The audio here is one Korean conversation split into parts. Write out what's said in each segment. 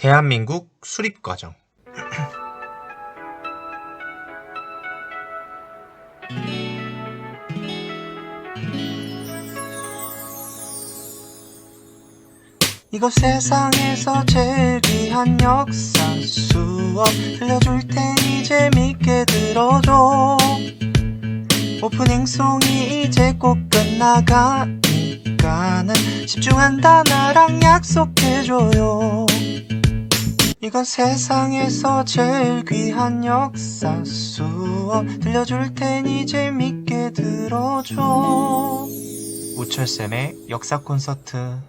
대한민국 수립과정. 이거 세상에서 제일 귀한 역사 수업 들려줄 테니 재밌게 들어줘. 오프닝송이 이제 꼭 끝나가니까는 집중한다 나랑 약속해줘요. 이건 세상에서 제일 귀한 역사 수업 들려줄 테니 재밌게 들어줘. 우철쌤의 역사 콘서트.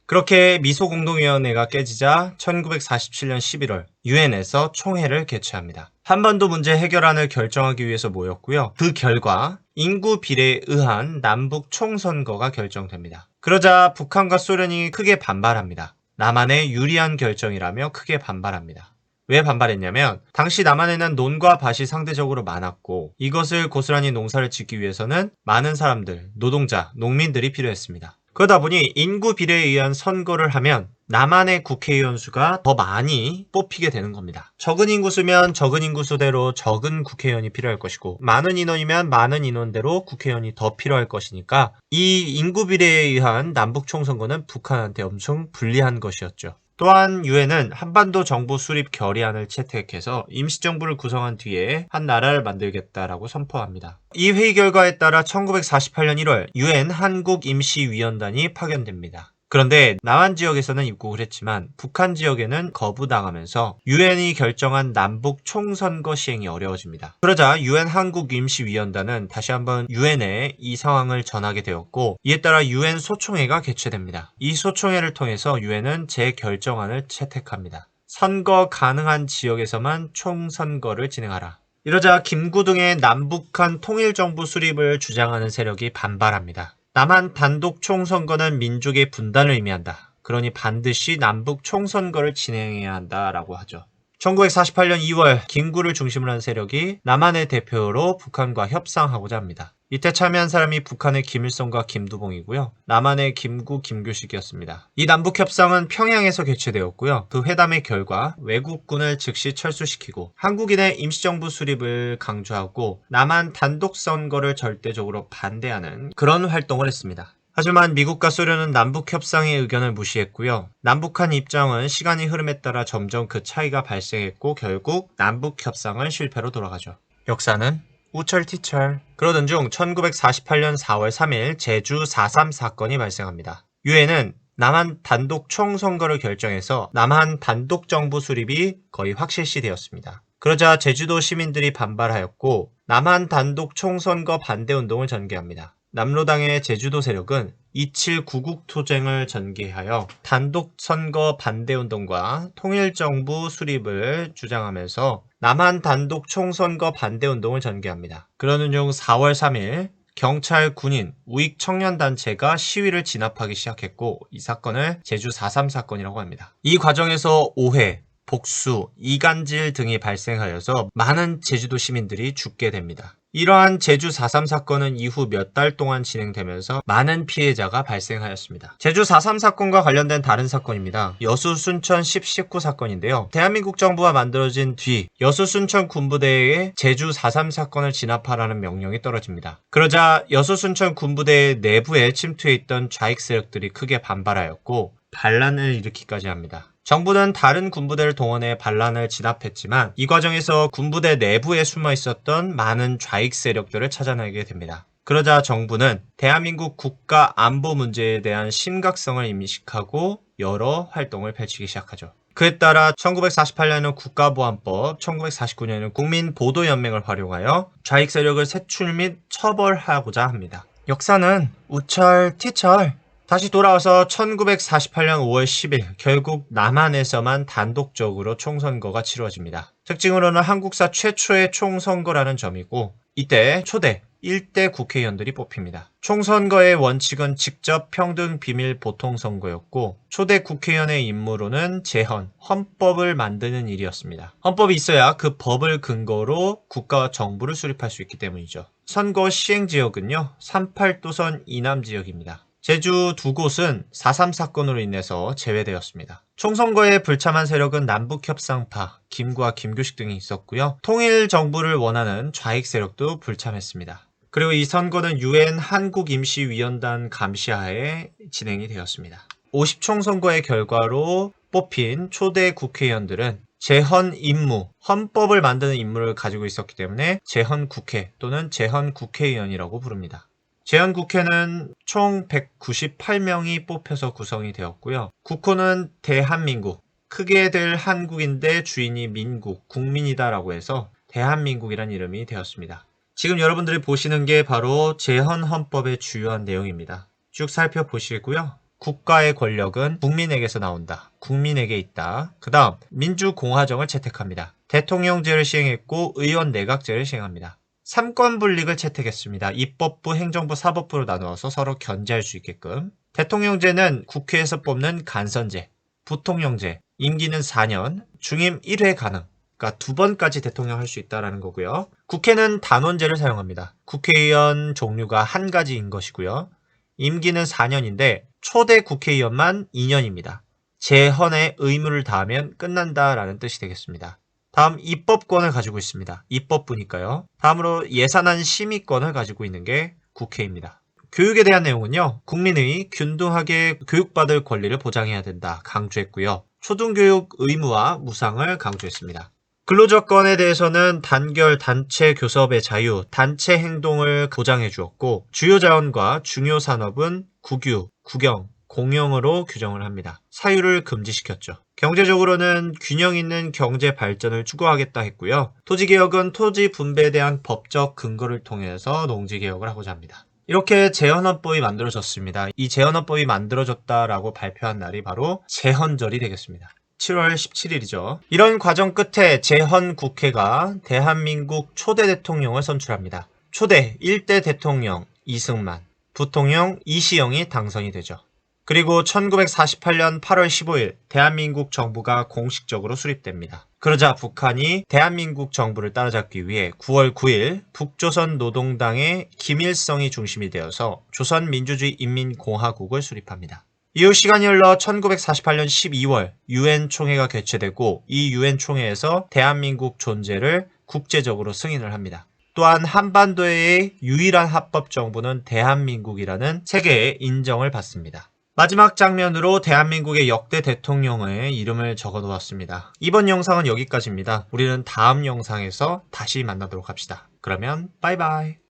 그렇게 미소공동위원회가 깨지자 1947년 11월 유엔에서 총회를 개최합니다. 한반도 문제 해결안을 결정하기 위해서 모였고요. 그 결과 인구 비례에 의한 남북 총선거가 결정됩니다. 그러자 북한과 소련이 크게 반발합니다. 남한에 유리한 결정이라며 크게 반발합니다. 왜 반발했냐면 당시 남한에는 논과 밭이 상대적으로 많았고 이것을 고스란히 농사를 짓기 위해서는 많은 사람들, 노동자, 농민들이 필요했습니다. 그러다 보니 인구 비례에 의한 선거를 하면 남한의 국회의원 수가 더 많이 뽑히게 되는 겁니다. 적은 인구수면 적은 인구수대로 적은 국회의원이 필요할 것이고 많은 인원이면 많은 인원대로 국회의원이 더 필요할 것이니까 이 인구 비례에 의한 남북 총선거는 북한한테 엄청 불리한 것이었죠. 또한 유엔은 한반도 정부 수립 결의안을 채택해서 임시정부를 구성한 뒤에 한 나라를 만들겠다라고 선포합니다. 이 회의 결과에 따라 1948년 1월 유엔 한국임시위원단이 파견됩니다. 그런데 남한 지역에서는 입국을 했지만 북한 지역에는 거부당하면서 유엔이 결정한 남북 총선거 시행이 어려워집니다. 그러자 유엔 한국임시위원단은 다시 한번 유엔에 이 상황을 전하게 되었고 이에 따라 유엔 소총회가 개최됩니다. 이 소총회를 통해서 유엔은 재결정안을 채택합니다. 선거 가능한 지역에서만 총선거를 진행하라. 이러자 김구등의 남북한 통일정부 수립을 주장하는 세력이 반발합니다. 남한 단독 총선거는 민족의 분단을 의미한다. 그러니 반드시 남북 총선거를 진행해야 한다라고 하죠. 1948년 2월 김구를 중심으로 한 세력이 남한의 대표로 북한과 협상하고자 합니다. 이때 참여한 사람이 북한의 김일성과 김두봉이고요. 남한의 김구, 김규식이었습니다. 이 남북협상은 평양에서 개최되었고요. 그 회담의 결과 외국군을 즉시 철수시키고 한국인의 임시정부 수립을 강조하고 남한 단독선거를 절대적으로 반대하는 그런 활동을 했습니다. 하지만 미국과 소련은 남북협상의 의견을 무시했고요. 남북한 입장은 시간이 흐름에 따라 점점 그 차이가 발생했고 결국 남북협상은 실패로 돌아가죠. 역사는 우철티철. 그러던 중 1948년 4월 3일 제주 4.3 사건이 발생합니다. 유엔은 남한 단독 총선거를 결정해서 남한 단독 정부 수립이 거의 확실시 되었습니다. 그러자 제주도 시민들이 반발하였고 남한 단독 총선거 반대운동을 전개합니다. 남로당의 제주도 세력은 2.7 구국투쟁을 전개하여 단독선거 반대운동과 통일정부 수립을 주장하면서 남한 단독 총선거 반대운동을 전개합니다. 그러는 중 4월 3일 경찰, 군인, 우익청년단체가 시위를 진압하기 시작했고 이 사건을 제주 4.3 사건이라고 합니다. 이 과정에서 오해, 복수, 이간질 등이 발생하여서 많은 제주도 시민들이 죽게 됩니다. 이러한 제주 4.3 사건은 이후 몇 달 동안 진행되면서 많은 피해자가 발생하였습니다. 제주 4.3 사건과 관련된 다른 사건입니다. 여수 순천 10.19 사건인데요. 대한민국 정부가 만들어진 뒤 여수 순천 군부대에 제주 4.3 사건을 진압하라는 명령이 떨어집니다. 그러자 여수 순천 군부대 내부에 침투해 있던 좌익 세력들이 크게 반발하였고 반란을 일으키기까지 합니다. 정부는 다른 군부대를 동원해 반란을 진압했지만 이 과정에서 군부대 내부에 숨어 있었던 많은 좌익 세력들을 찾아내게 됩니다. 그러자 정부는 대한민국 국가 안보 문제에 대한 심각성을 인식하고 여러 활동을 펼치기 시작하죠. 그에 따라 1948년에는 국가보안법, 1949년에는 국민보도연맹을 활용하여 좌익 세력을 색출 및 처벌하고자 합니다. 역사는 우철티철. 다시 돌아와서 1948년 5월 10일 결국 남한에서만 단독적으로 총선거가 치러집니다. 특징으로는 한국사 최초의 총선거라는 점이고 이때 초대 1대 국회의원들이 뽑힙니다. 총선거의 원칙은 직접 평등 비밀 보통선거였고 초대 국회의원의 임무로는 제헌, 헌법을 만드는 일이었습니다. 헌법이 있어야 그 법을 근거로 국가와 정부를 수립할 수 있기 때문이죠. 선거 시행지역은요 38도선 이남지역입니다. 제주 두 곳은 4.3 사건으로 인해서 제외되었습니다. 총선거에 불참한 세력은 남북협상파, 김구와 김교식 등이 있었고요. 통일 정부를 원하는 좌익 세력도 불참했습니다. 그리고 이 선거는 UN 한국임시위원단 감시하에 진행이 되었습니다. 50총선거의 결과로 뽑힌 초대 국회의원들은 재헌 임무, 헌법을 만드는 임무를 가지고 있었기 때문에 재헌국회 또는 재헌국회의원이라고 부릅니다. 재헌국회는 총 198명이 뽑혀서 구성이 되었고요. 국호는 대한민국, 크게 될 한국인데 주인이 민국, 국민이다라고 해서 대한민국이란 이름이 되었습니다. 지금 여러분들이 보시는 게 바로 재헌헌법의 주요한 내용입니다. 쭉 살펴보시고요. 국가의 권력은 국민에게서 나온다. 국민에게 있다. 그 다음 민주공화정을 채택합니다. 대통령제를 시행했고 의원 내각제를 시행합니다. 삼권분립을 채택했습니다. 입법부, 행정부, 사법부로 나누어서 서로 견제할 수 있게끔. 대통령제는 국회에서 뽑는 간선제, 부통령제, 임기는 4년, 중임 1회 가능. 그러니까 2번까지 대통령 할 수 있다는 거고요. 국회는 단원제를 사용합니다. 국회의원 종류가 한 가지인 것이고요. 임기는 4년인데 초대 국회의원만 2년입니다. 재헌의 의무를 다하면 끝난다라는 뜻이 되겠습니다. 다음 입법권을 가지고 있습니다. 입법부니까요. 다음으로 예산안 심의권을 가지고 있는 게 국회입니다. 교육에 대한 내용은요. 국민의 균등하게 교육받을 권리를 보장해야 된다 강조했고요. 초등교육 의무와 무상을 강조했습니다. 근로조건에 대해서는 단결, 단체 교섭의 자유, 단체 행동을 보장해 주었고 주요 자원과 중요 산업은 국유, 국영, 공영으로 규정을 합니다. 사유를 금지시켰죠. 경제적으로는 균형 있는 경제 발전을 추구하겠다 했고요. 토지개혁은 토지 분배에 대한 법적 근거를 통해서 농지개혁을 하고자 합니다. 이렇게 재헌헌법이 만들어졌습니다. 이 재헌헌법이 만들어졌다라고 발표한 날이 바로 재헌절이 되겠습니다. 7월 17일이죠. 이런 과정 끝에 재헌국회가 대한민국 초대 대통령을 선출합니다. 초대 1대 대통령 이승만, 부통령 이시영이 당선이 되죠. 그리고 1948년 8월 15일 대한민국 정부가 공식적으로 수립됩니다. 그러자 북한이 대한민국 정부를 따라잡기 위해 9월 9일 북조선 노동당의 김일성이 중심이 되어서 조선민주주의인민공화국을 수립합니다. 이후 시간이 흘러 1948년 12월 UN 총회가 개최되고 이 UN 총회에서 대한민국 존재를 국제적으로 승인을 합니다. 또한 한반도의 유일한 합법 정부는 대한민국이라는 세계의 인정을 받습니다. 마지막 장면으로 대한민국의 역대 대통령의 이름을 적어 놓았습니다. 이번 영상은 여기까지입니다. 우리는 다음 영상에서 다시 만나도록 합시다. 그러면 빠이빠이.